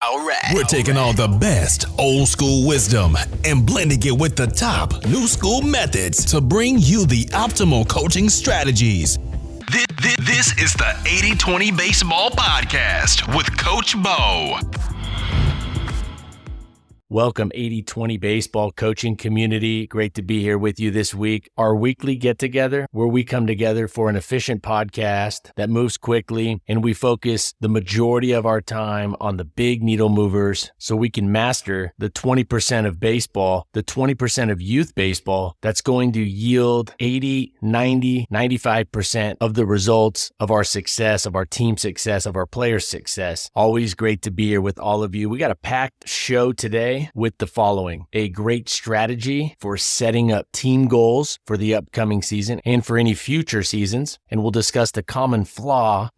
All right. We're taking all the best old school wisdom and blending it with the top new school methods to bring you the optimal coaching strategies. This is the 80-20 Baseball Podcast with Coach Bo. Welcome, 80-20 Baseball coaching community. Great to be here with you this week. Our weekly get-together where we come together for an efficient podcast that moves quickly, and we focus the majority of our time on the big needle movers so we can master the 20% of baseball, the 20% of youth baseball that's going to yield 80, 90, 95% of the results of our success, of our team success, of our players' success. Always great to be here with all of you. We got a packed show today with the following: a great strategy for setting up team goals for the upcoming season and for any future seasons. And we'll discuss the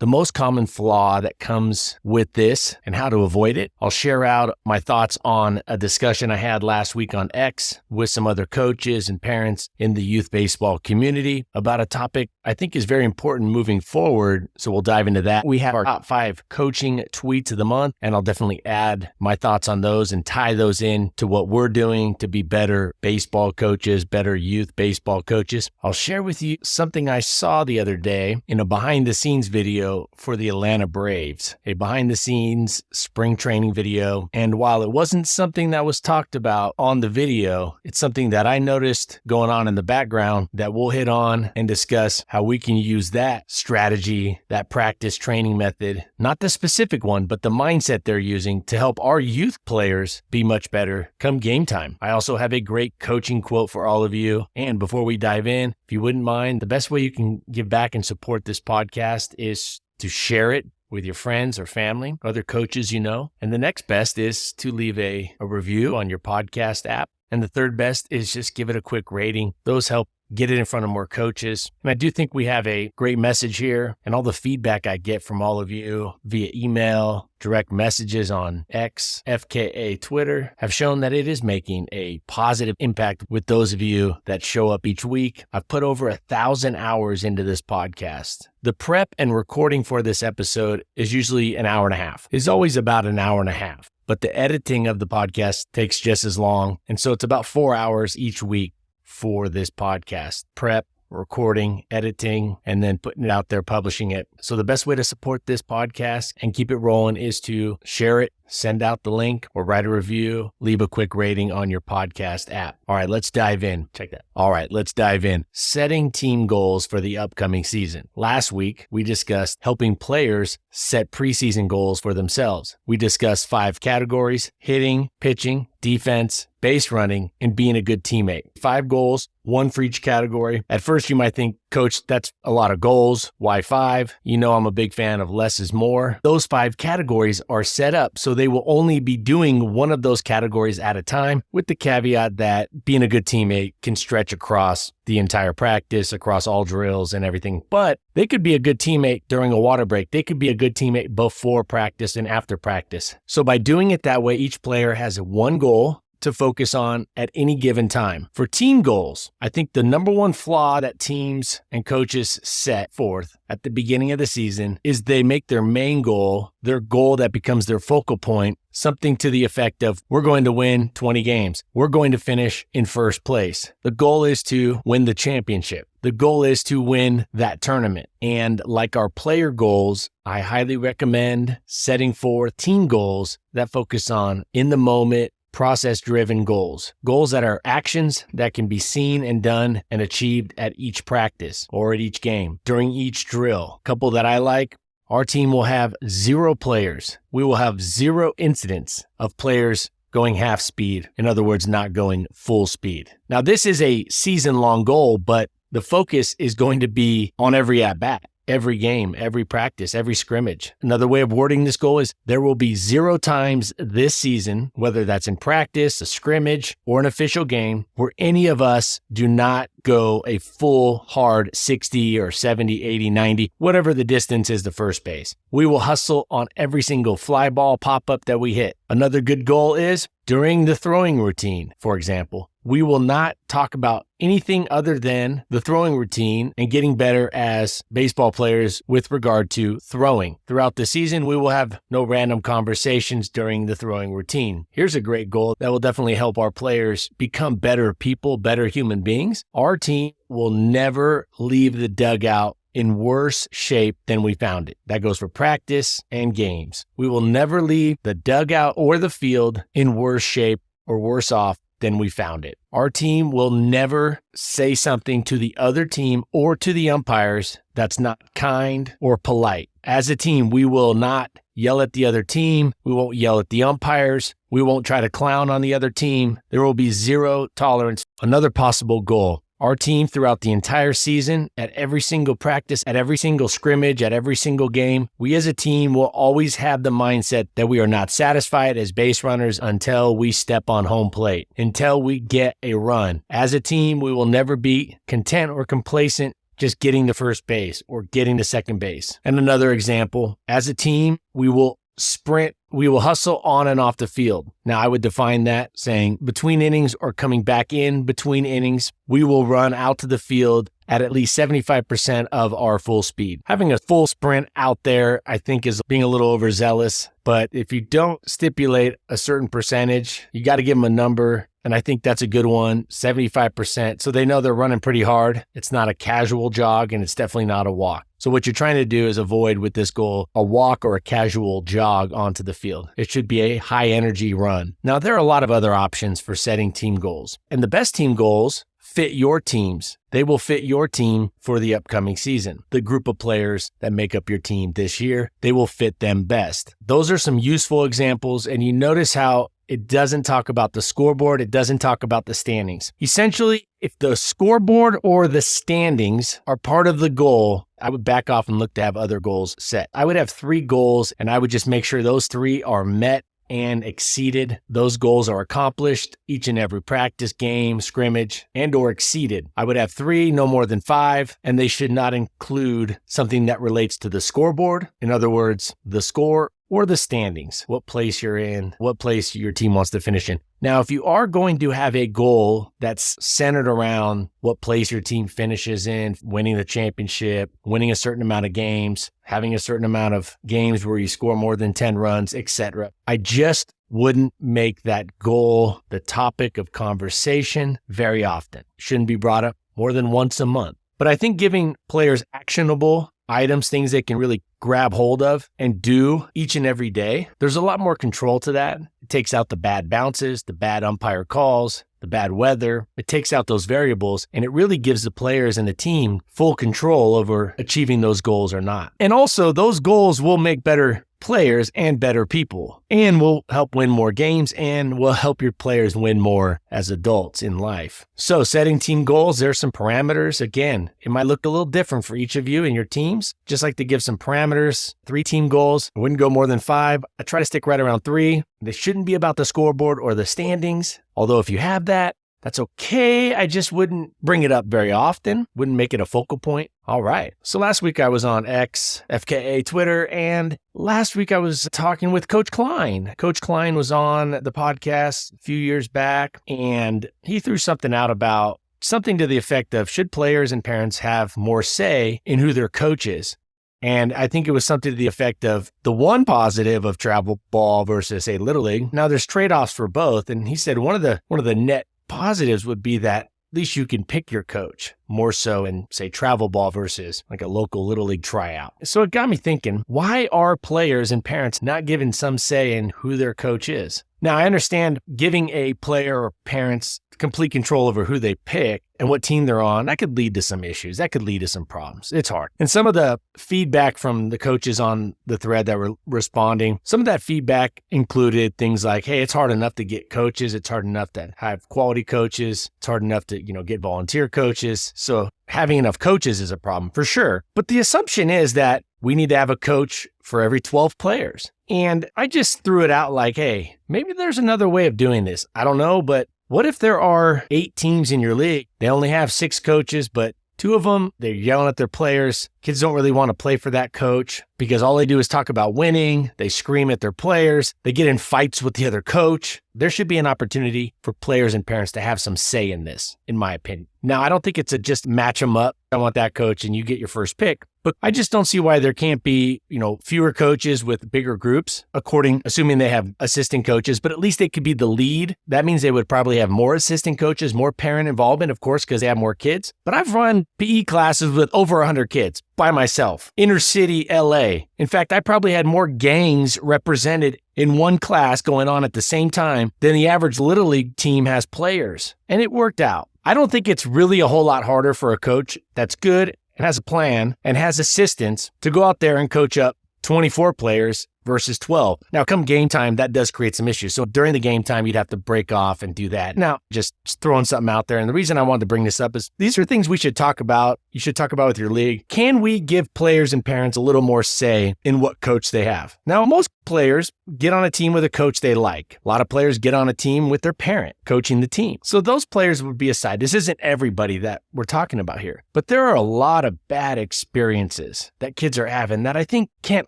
most common flaw that comes with this and how to avoid it. I'll share out my thoughts on a discussion I had last week on X with some other coaches and parents in the youth baseball community about a topic I think is very important moving forward. So we'll dive into that. We have our top 5 coaching tweets of the month, and I'll definitely add my thoughts on those and tie those in to what we're doing to be better baseball coaches, better youth baseball coaches. I'll share with you something I saw the other day in a behind the scenes video for the Atlanta Braves, a behind the scenes spring training video. And while it wasn't something that was talked about on the video, it's something that I noticed going on in the background that we'll hit on and discuss how we can use that strategy, that practice training method, not the specific one, but the mindset they're using to help our youth players be much better come game time. I also have a great coaching quote for all of you. And before we dive in, if you wouldn't mind, the best way you can give back and support this podcast is to share it with your friends or family, other coaches you know. And the next best is to leave a review on your podcast app. And the third best is just give it a quick rating. Those help get it in front of more coaches. And I do think we have a great message here, and all the feedback I get from all of you via email, direct messages on X, FKA Twitter, have shown that it is making a positive impact with those of you that show up each week. I've put over 1,000 hours into this podcast. The prep and recording for this episode is usually an hour and a half. It's always about an hour and a half, but the editing of the podcast takes just as long. And so it's about 4 hours each week for this podcast: prep, recording, editing, and then putting it out there, publishing it. So the best way to support this podcast and keep it rolling is to share it, send out the link, or write a review, leave a quick rating on your podcast app. All right, let's dive in. Check that. All right, let's dive in. Setting team goals for the upcoming season. Last week, we discussed helping players set preseason goals for themselves. We discussed 5 categories: hitting, pitching, defense, base running, and being a good teammate. 5 goals, 1 for each category. At first, you might think, Coach, that's a lot of goals. Why 5? You know I'm a big fan of less is more. Those 5 categories are set up so they will only be doing one of those categories at a time, with the caveat that being a good teammate can stretch across the entire practice, across all drills and everything. But they could be a good teammate during a water break. They could be a good teammate before practice and after practice. So by doing it that way, each player has 1 goal to focus on at any given time. For team goals, I think the number 1 flaw that teams and coaches set forth at the beginning of the season is they make their main goal, their goal that becomes their focal point, something to the effect of, we're going to win 20 games. We're going to finish in first place. The goal is to win the championship. The goal is to win that tournament. And like our player goals, I highly recommend setting forth team goals that focus on in the moment, process-driven goals. Goals that are actions that can be seen and done and achieved at each practice or at each game, during each drill. A couple that I like: our team will have 0 players. We will have 0 incidents of players going half speed. In other words, not going full speed. Now, this is a season-long goal, but the focus is going to be on every at-bat, every game, every practice, every scrimmage. Another way of wording this goal is there will be 0 times this season, whether that's in practice, a scrimmage, or an official game, where any of us do not go a full hard 60 or 70, 80, 90, whatever the distance is to first base. We will hustle on every single fly ball pop-up that we hit. Another good goal is during the throwing routine, for example, we will not talk about anything other than the throwing routine and getting better as baseball players with regard to throwing. Throughout the season, we will have no random conversations during the throwing routine. Here's a great goal that will definitely help our players become better people, better human beings. Our team will never leave the dugout in worse shape than we found it. That goes for practice and games. We will never leave the dugout or the field in worse shape or worse off than we found it. Our team will never say something to the other team or to the umpires that's not kind or polite. As a team, we will not yell at the other team. We won't yell at the umpires. We won't try to clown on the other team. There will be zero tolerance. Another possible goal. Our team throughout the entire season, at every single practice, at every single scrimmage, at every single game, we as a team will always have the mindset that we are not satisfied as base runners until we step on home plate, until we get a run. As a team, we will never be content or complacent just getting to first base or getting to second base. And another example, as a team, we will sprint, we will hustle on and off the field. Now, I would define that saying between innings or coming back in between innings, we will run out to the field at least 75% of our full speed. Having a full sprint out there, I think, is being a little overzealous. But if you don't stipulate a certain percentage, you got to give them a number. And I think that's a good one, 75%. So they know they're running pretty hard. It's not a casual jog, and it's definitely not a walk. So what you're trying to do is avoid with this goal a walk or a casual jog onto the field. It should be a high energy run. Now, there are a lot of other options for setting team goals. And the best team goals fit your teams. They will fit your team for the upcoming season. The group of players that make up your team this year, they will fit them best. Those are some useful examples. And you notice how it doesn't talk about the scoreboard. It doesn't talk about the standings. Essentially, if the scoreboard or the standings are part of the goal, I would back off and look to have other goals set. I would have 3 goals, and I would just make sure those 3 are met and exceeded. Those goals are accomplished each and every practice, game, scrimmage, and or exceeded. I would have 3, no more than 5, and they should not include something that relates to the scoreboard. In other words, the score or the standings, what place you're in, what place your team wants to finish in. Now, if you are going to have a goal that's centered around what place your team finishes in, winning the championship, winning a certain amount of games, having a certain amount of games where you score more than 10 runs, etc., I just wouldn't make that goal the topic of conversation very often. Shouldn't be brought up more than once a month. But I think giving players actionable items, things they can really grab hold of and do each and every day, there's a lot more control to that. It takes out the bad bounces, the bad umpire calls, the bad weather. It takes out those variables, and it really gives the players and the team full control over achieving those goals or not. And also, those goals will make better players and better people, and will help win more games, and will help your players win more as adults in life. So setting team goals, there's some parameters. Again, it might look a little different for each of you and your teams. Just like to give some parameters, 3 team goals. I wouldn't go more than 5. I try to stick right around 3. They shouldn't be about the scoreboard or the standings. Although if you have that, that's okay. I just wouldn't bring it up very often. Wouldn't make it a focal point. All right. So last week I was on X, FKA Twitter, and last week I was talking with Coach Klein. Coach Klein was on the podcast a few years back, and he threw something out about something to the effect of, should players and parents have more say in who their coach is? And I think it was something to the effect of the one positive of travel ball versus, say, Little League. Now there's trade-offs for both. And he said one of the net positives would be that at least you can pick your coach more so in, say, travel ball versus like a local Little League tryout. So it got me thinking, why are players and parents not given some say in who their coach is? Now, I understand giving a player or parents complete control over who they pick and what team they're on, that could lead to some issues. That could lead to some problems. It's hard. And some of the feedback from the coaches on the thread that were responding, some of that feedback included things like, hey, it's hard enough to get coaches. It's hard enough to have quality coaches. It's hard enough to, get volunteer coaches. So having enough coaches is a problem for sure. But the assumption is that we need to have a coach for every 12 players. And I just threw it out like, hey, maybe there's another way of doing this. I don't know, but what if there are 8 teams in your league? They only have 6 coaches, but 2 of them, they're yelling at their players. Kids don't really want to play for that coach because all they do is talk about winning. They scream at their players. They get in fights with the other coach. There should be an opportunity for players and parents to have some say in this, in my opinion. Now, I don't think it's a just match them up. I want that coach and you get your first pick. But I just don't see why there can't be, fewer coaches with bigger groups, assuming they have assistant coaches, but at least they could be the lead. That means they would probably have more assistant coaches, more parent involvement, of course, because they have more kids. But I've run PE classes with over 100 kids by myself, inner city LA. In fact, I probably had more gangs represented in one class going on at the same time than the average Little League team has players. And it worked out. I don't think it's really a whole lot harder for a coach that's good and has a plan and has assistants to go out there and coach up 24 players versus 12. Now, come game time, that does create some issues. So during the game time, you'd have to break off and do that. Now, just throwing something out there. And the reason I wanted to bring this up is these are things we should talk about. You should talk about with your league. Can we give players and parents a little more say in what coach they have? Now, most players get on a team with a coach they like. A lot of players get on a team with their parent coaching the team. So those players would be aside. This isn't everybody that we're talking about here, but there are a lot of bad experiences that kids are having that I think can't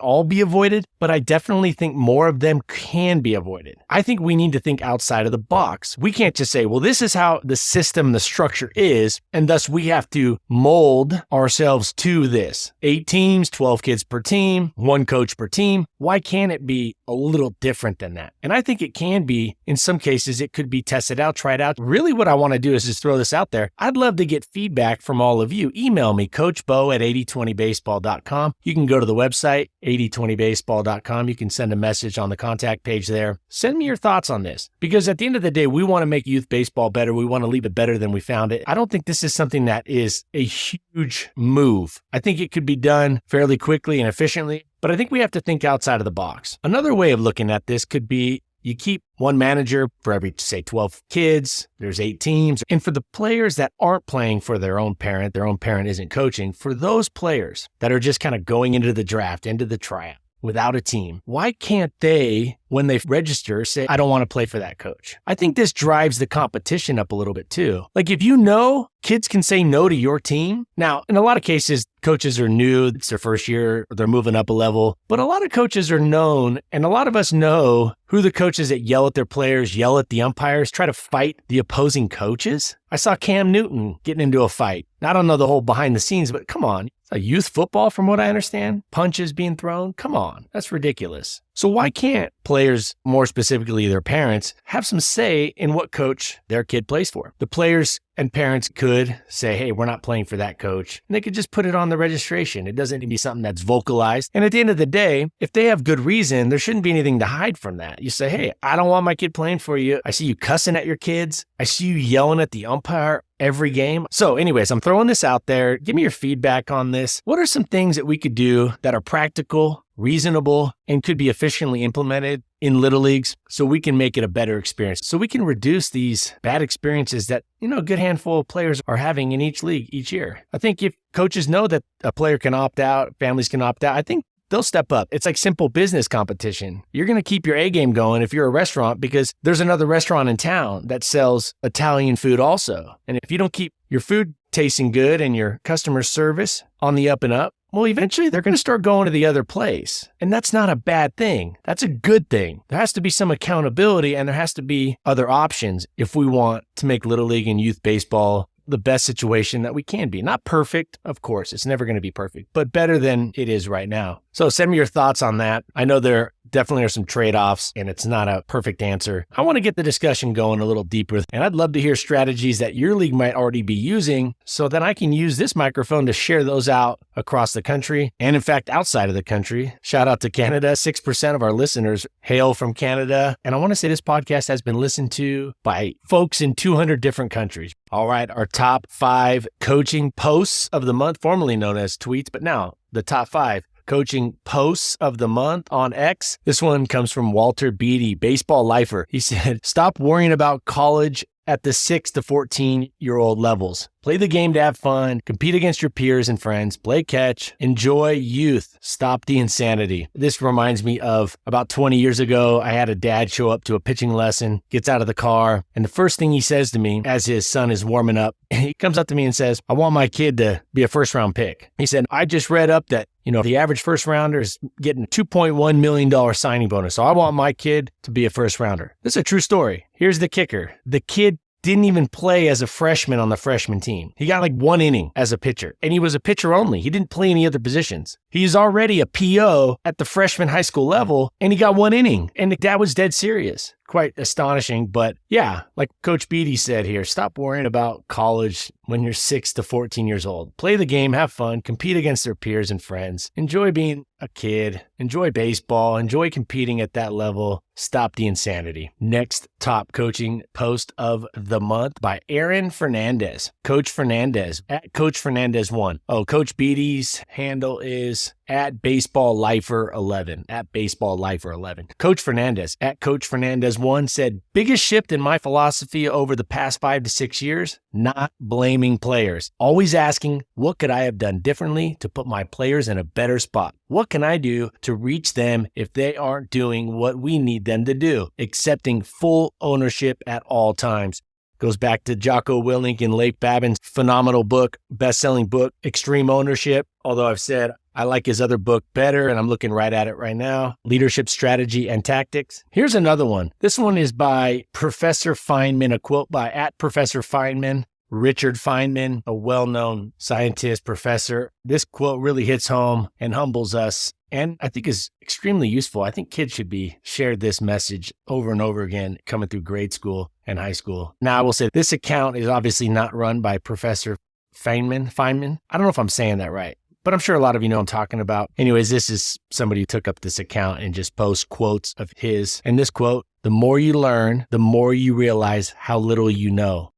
all be avoided, but I definitely think more of them can be avoided. I think we need to think outside of the box. We can't just say, well, this is how the system, the structure is, and thus we have to mold ourselves to this. 8 teams, 12 kids per team, 1 coach per team. Why can't it be a little different than that? And I think it can be. In some cases, it could be tested out, tried out. Really what I want to do is just throw this out there. I'd love to get feedback from all of you. Email me, coachbo@8020baseball.com. You can go to the website, 8020baseball.com. You can send a message on the contact page there. Send me your thoughts on this, because at the end of the day, we want to make youth baseball better. We want to leave it better than we found it. I don't think this is something that is a huge move. I think it could be done fairly quickly and efficiently, but I think we have to think outside of the box. Another way of looking at this could be you keep one manager for every, say, 12 kids. There's 8 teams. And for the players that aren't playing for their own parent isn't coaching, for those players that are just kind of going into the draft, into the tryout without a team, why can't they, when they register, say, I don't want to play for that coach? I think this drives the competition up a little bit too. Like if you know kids can say no to your team. Now, in a lot of cases, coaches are new. It's their first year. They're moving up a level. But a lot of coaches are known, and a lot of us know who the coaches that yell at their players, yell at the umpires, try to fight the opposing coaches. I saw Cam Newton getting into a fight. Now, I don't know the whole behind the scenes, but come on. It's a youth football from what I understand. Punches being thrown. Come on. That's ridiculous. So why can't players, more specifically their parents, have some say in what coach their kid plays for? The players and parents could say, hey, we're not playing for that coach. And they could just put it on the registration. It doesn't need to be something that's vocalized. And at the end of the day, if they have good reason, there shouldn't be anything to hide from that. You say, hey, I don't want my kid playing for you. I see you cussing at your kids. I see you yelling at the umpire every game. So anyways, I'm throwing this out there. Give me your feedback on this. What are some things that we could do that are practical, reasonable, and could be efficiently implemented in little leagues so we can make it a better experience, so we can reduce these bad experiences that, a good handful of players are having in each league each year? I think if coaches know that a player can opt out, families can opt out, I think they'll step up. It's like simple business competition. You're going to keep your A game going if you're a restaurant because there's another restaurant in town that sells Italian food also. And if you don't keep your food tasting good and your customer service on the up and up, well, eventually they're going to start going to the other place. And that's not a bad thing. That's a good thing. There has to be some accountability and there has to be other options if we want to make Little League and youth baseball the best situation that we can be. Not perfect, of course. It's never going to be perfect, but better than it is right now. So send me your thoughts on that. I know there definitely are some trade-offs and it's not a perfect answer. I want to get the discussion going a little deeper, and I'd love to hear strategies that your league might already be using so that I can use this microphone to share those out across the country and in fact outside of the country. Shout out to Canada. 6% of our listeners hail from Canada. And I want to say this podcast has been listened to by folks in 200 different countries. All right, our top 5 coaching posts of the month, formerly known as tweets, but now the top 5 coaching posts of the month on X. This one comes from Walter Beatty, baseball lifer. He said, stop worrying about college at the 6 to 14-year-old levels. Play the game to have fun, compete against your peers and friends, play catch, enjoy youth, stop the insanity. This reminds me of about 20 years ago, I had a dad show up to a pitching lesson, gets out of the car, and the first thing he says to me as his son is warming up, he comes up to me and says, I want my kid to be a first-round pick. He said, I just read up that the average first rounder is getting a $2.1 million signing bonus. So I want my kid to be a first rounder. This is a true story. Here's the kicker. The kid didn't even play as a freshman on the freshman team. He got like 1 inning as a pitcher, and he was a pitcher only. He didn't play any other positions. He's already a PO at the freshman high school level, and he got 1 inning, and the dad was dead serious. Quite astonishing, but yeah, like Coach Beatty said here, stop worrying about college when you're 6 to 14 years old. Play the game, have fun, compete against their peers and friends. Enjoy being a kid, enjoy baseball, enjoy competing at that level. Stop the insanity. Next top coaching post of the month by Aaron Fernandez. Coach Fernandez at Coach Fernandez 1. Oh, Coach Beatty's handle is at Baseball Lifer 11. At Baseball Lifer 11. Coach Fernandez at Coach Fernandez 1 said, biggest shift in my philosophy over the past 5 to 6 years, not blaming players. Always asking, what could I have done differently to put my players in a better spot? What can I do to reach them if they aren't doing what we need them to do? Accepting full ownership at all times. Goes back to Jocko Willink and Leif Babin's phenomenal book, best-selling book, Extreme Ownership. Although I've said I like his other book better, and I'm looking right at it right now, Leadership Strategy and Tactics. Here's another one. This one is by Professor Feynman, a quote by at Professor Feynman. Richard Feynman, a well-known scientist, professor. This quote really hits home and humbles us, and I think is extremely useful. I think kids should be shared this message over and over again coming through grade school and high school. Now, I will say this account is obviously not run by Professor Feynman. I don't know if I'm saying that right, but I'm sure a lot of you know what I'm talking about. Anyways, this is somebody who took up this account and just posts quotes of his. And this quote, the more you learn, the more you realize how little you know.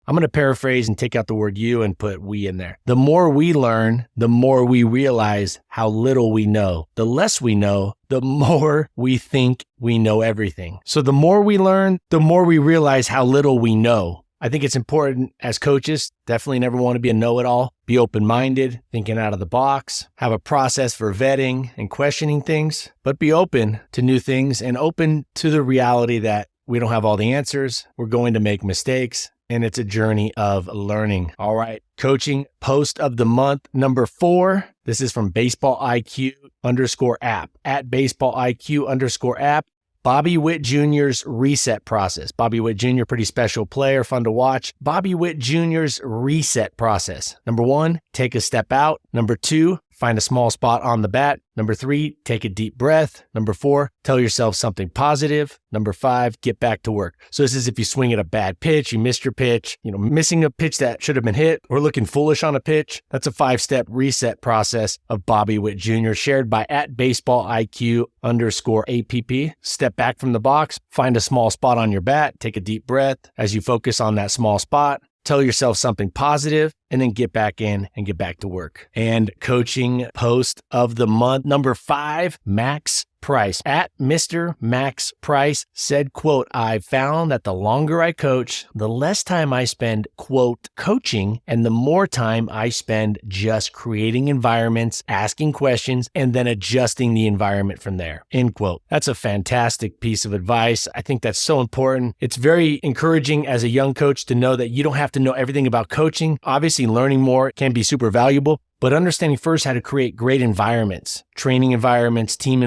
I'm going to paraphrase and take out the word you and put we in there. The more we learn, the more we realize how little we know. The less we know, the more we think we know everything. So the more we learn, the more we realize how little we know. I think it's important as coaches, definitely never want to be a know-it-all. Be open-minded, thinking out of the box, have a process for vetting and questioning things, but be open to new things and open to the reality that we don't have all the answers. We're going to make mistakes. And it's a journey of learning. All right. Coaching post of the month, number 4. This is from Baseball IQ _app. At Baseball IQ _app. Bobby Witt Jr.'s reset process. Bobby Witt Jr., pretty special player, fun to watch. Bobby Witt Jr.'s reset process. Number 1, take a step out. Number 2, find a small spot on the bat. Number 3, take a deep breath. Number 4, tell yourself something positive. Number 5, get back to work. So this is if you swing at a bad pitch, you missed your pitch, missing a pitch that should have been hit or looking foolish on a pitch. That's a 5-step reset process of Bobby Witt Jr. shared by at Baseball IQ _app. Step back from the box, find a small spot on your bat, take a deep breath as you focus on that small spot. Tell yourself something positive, and then get back in and get back to work. And coaching post of the month, number 5, Max Price. At Mr. Max Price said, quote, I've found that the longer I coach, the less time I spend, quote, coaching, and the more time I spend just creating environments, asking questions, and then adjusting the environment from there, end quote. That's a fantastic piece of advice. I think that's so important. It's very encouraging as a young coach to know that you don't have to know everything about coaching. Obviously, learning more can be super valuable, but understanding first how to create great environments, training environments, team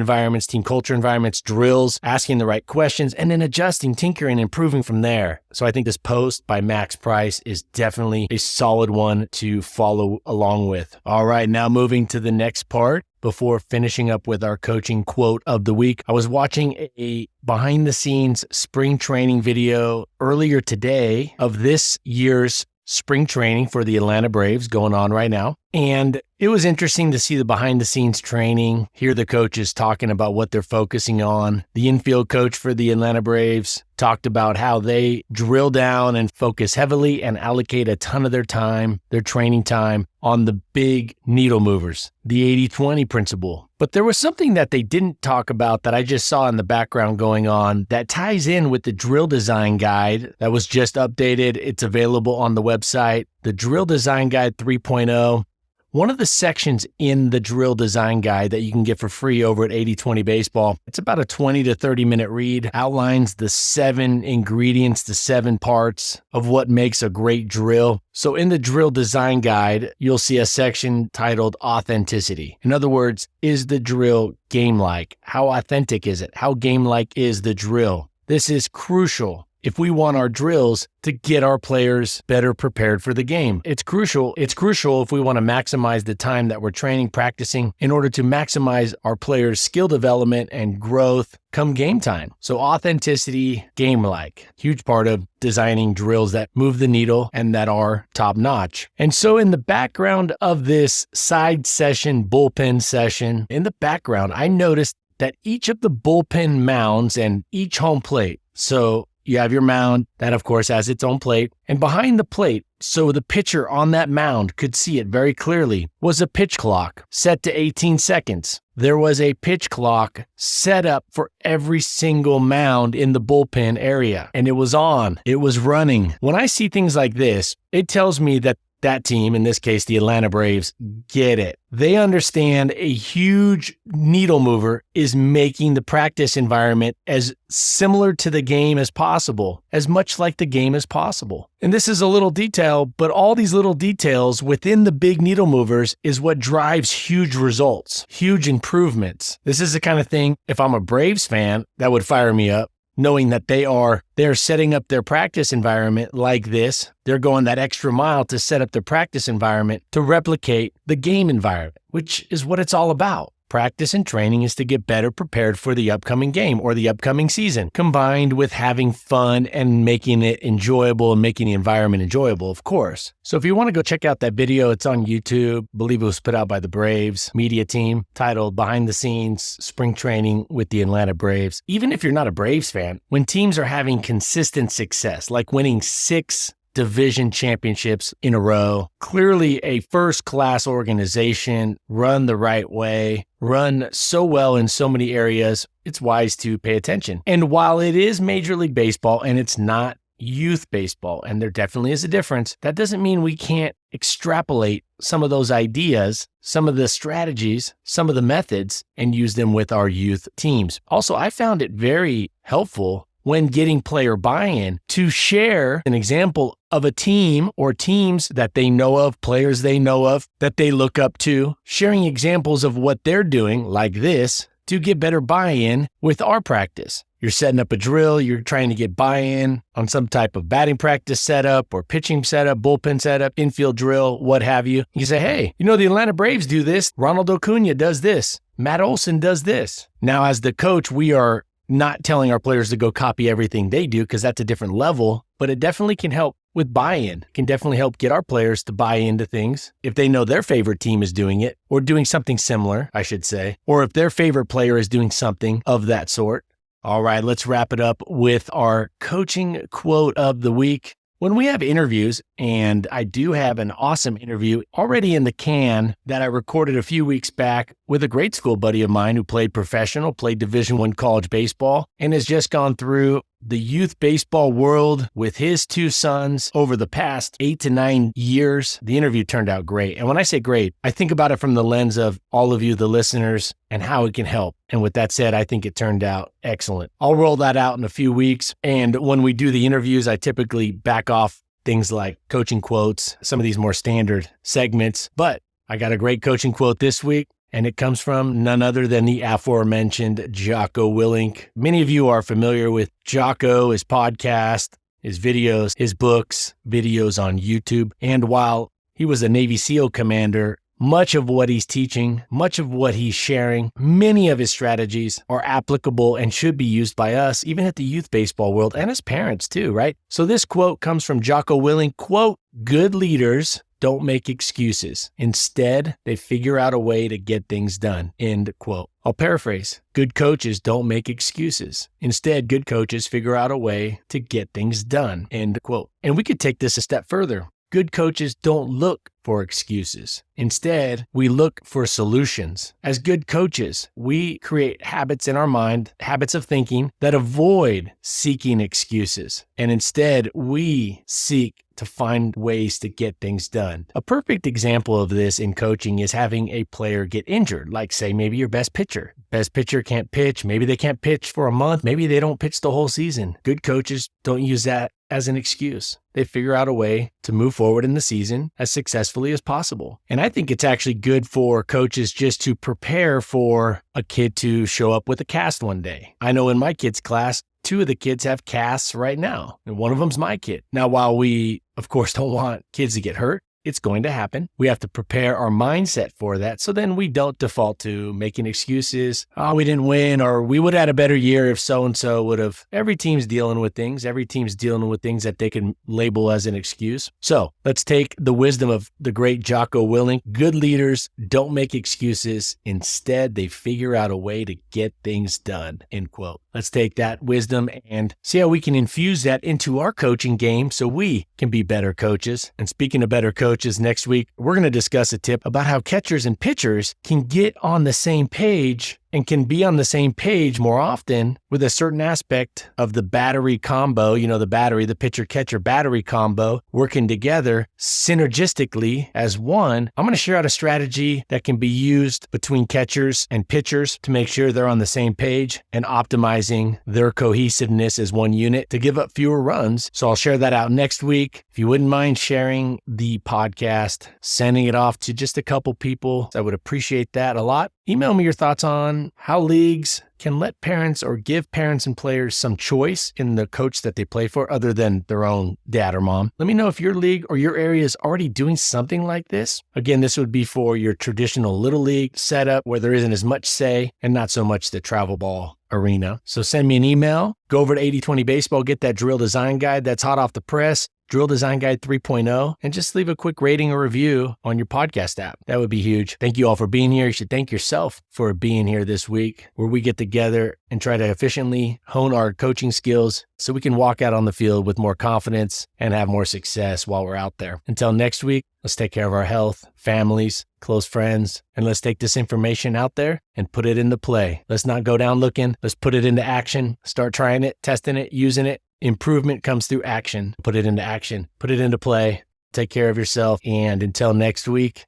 culture environments, drills, asking the right questions, and then adjusting, tinkering, improving from there. So I think this post by Max Price is definitely a solid one to follow along with. All right, now moving to the next part. Before finishing up with our coaching quote of the week, I was watching a behind the scenes spring training video earlier today of this year's spring training for the Atlanta Braves going on right now. And it was interesting to see the behind the scenes training, hear the coaches talking about what they're focusing on. The infield coach for the Atlanta Braves talked about how they drill down and focus heavily and allocate a ton of their time, their training time, on the big needle movers, the 80-20 principle. But there was something that they didn't talk about that I just saw in the background going on that ties in with the drill design guide that was just updated. It's available on the website, the Drill Design Guide 3.0. One of the sections in the drill design guide that you can get for free over at 80/20 Baseball, it's about a 20 to 30 minute read, outlines the 7 ingredients, the 7 parts of what makes a great drill. So in the drill design guide, you'll see a section titled authenticity. In other words, is the drill game-like? How authentic is it? How game-like is the drill? This is crucial if we want our drills to get our players better prepared for the game. It's crucial if we want to maximize the time that we're training, practicing, in order to maximize our players' skill development and growth come game time. So authenticity, game-like, huge part of designing drills that move the needle and that are top-notch. And so in the background of this side session, bullpen session, in the background, I noticed that each of the bullpen mounds and each home plate, so you have your mound, that of course has its own plate, and behind the plate, so the pitcher on that mound could see it very clearly, was a pitch clock set to 18 seconds. There was a pitch clock set up for every single mound in the bullpen area, and it was on, it was running. When I see things like this, it tells me that that team, in this case, the Atlanta Braves, get it. They understand a huge needle mover is making the practice environment as similar to the game as possible, as much like the game as possible. And this is a little detail, but all these little details within the big needle movers is what drives huge results, huge improvements. This is the kind of thing, if I'm a Braves fan, that would fire me up. Knowing that they're setting up their practice environment like this. They're going that extra mile to set up their practice environment to replicate the game environment, which is what it's all about. Practice and training is to get better prepared for the upcoming game or the upcoming season, combined with having fun and making it enjoyable and making the environment enjoyable, of course. So if you want to go check out that video, it's on YouTube. I believe it was put out by the Braves media team, titled Behind the Scenes Spring Training with the Atlanta Braves. Even if you're not a Braves fan, when teams are having consistent success, like winning 6 division championships in a row, clearly a first-class organization, run the right way, run so well in so many areas, it's wise to pay attention. And while it is Major League Baseball and it's not youth baseball, and there definitely is a difference, that doesn't mean we can't extrapolate some of those ideas, some of the strategies, some of the methods, and use them with our youth teams. Also, I found it very helpful when getting player buy-in to share an example of a team or teams that they know of, players they know of, that they look up to, sharing examples of what they're doing like this to get better buy-in with our practice. You're setting up a drill, you're trying to get buy-in on some type of batting practice setup or pitching setup, bullpen setup, infield drill, what have you. You say, hey, the Atlanta Braves do this. Ronald Acuna does this. Matt Olson does this. Now, as the coach, we are not telling our players to go copy everything they do because that's a different level, but it definitely can help with buy-in. It can definitely help get our players to buy into things if they know their favorite team is doing it or doing something similar, I should say, or if their favorite player is doing something of that sort. All right, let's wrap it up with our coaching quote of the week. When we have interviews, and I do have an awesome interview already in the can that I recorded a few weeks back with a grade school buddy of mine who played professional, played Division I college baseball, and has just gone through the youth baseball world with his 2 sons over the past 8 to 9 years. The interview turned out great. And when I say great, I think about it from the lens of all of you, the listeners, and how it can help. And with that said, I think it turned out excellent. I'll roll that out in a few weeks. And when we do the interviews, I typically back off things like coaching quotes, some of these more standard segments. But I got a great coaching quote this week. And it comes from none other than the aforementioned Jocko Willink. Many of you are familiar with Jocko, his podcast, his videos, his books, videos on YouTube. And while he was a Navy SEAL commander, much of what he's teaching, much of what he's sharing, many of his strategies are applicable and should be used by us, even at the youth baseball world and as parents too, right? So this quote comes from Jocko Willink, quote, "Good leaders don't make excuses. Instead, they figure out a way to get things done." End quote. I'll paraphrase. Good coaches don't make excuses. Instead, good coaches figure out a way to get things done. End quote. And we could take this a step further. Good coaches don't look for excuses. Instead, we look for solutions. As good coaches, we create habits in our mind, habits of thinking that avoid seeking excuses. And instead, we seek to find ways to get things done. A perfect example of this in coaching is having a player get injured, like say maybe your best pitcher. Best pitcher can't pitch. Maybe they can't pitch for a month. Maybe they don't pitch the whole season. Good coaches don't use that as an excuse. They figure out a way to move forward in the season as successfully as possible. And I think it's actually good for coaches just to prepare for a kid to show up with a cast one day. I know in my kids' class, 2 of the kids have casts right now, and one of them's my kid. Now, while we, of course, don't want kids to get hurt, it's going to happen. We have to prepare our mindset for that so then we don't default to making excuses. Oh, we didn't win, or we would have had a better year if so-and-so would have. Every team's dealing with things. Every team's dealing with things that they can label as an excuse. So let's take the wisdom of the great Jocko Willink. Good leaders don't make excuses. Instead, they figure out a way to get things done, end quote. Let's take that wisdom and see how we can infuse that into our coaching game so we can be better coaches. And speaking of better coaches, next week, we're going to discuss a tip about how catchers and pitchers can get on the same page and can be on the same page more often with a certain aspect of the battery combo, the pitcher-catcher battery combo, working together synergistically as one. I'm going to share out a strategy that can be used between catchers and pitchers to make sure they're on the same page and optimizing their cohesiveness as one unit to give up fewer runs. So I'll share that out next week. If you wouldn't mind sharing the podcast, sending it off to just a couple people, I would appreciate that a lot. Email me your thoughts on how leagues can let parents or give parents and players some choice in the coach that they play for other than their own dad or mom. Let me know if your league or your area is already doing something like this. Again, this would be for your traditional little league setup where there isn't as much say and not so much the travel ball arena. So send me an email, go over to 80/20 Baseball, get that drill design guide that's hot off the press, Drill Design Guide 3.0, and just leave a quick rating or review on your podcast app. That would be huge. Thank you all for being here. You should thank yourself for being here this week, where we get together and try to efficiently hone our coaching skills so we can walk out on the field with more confidence and have more success while we're out there. Until next week, let's take care of our health, families, close friends, and let's take this information out there and put it into play. Let's not go down looking. Let's put it into action. Start trying it, testing it, using it. Improvement comes through action. Put it into action. Put it into play. Take care of yourself. And until next week,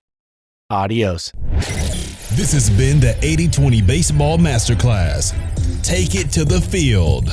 adios. This has been the 80/20 Baseball Masterclass. Take it to the field.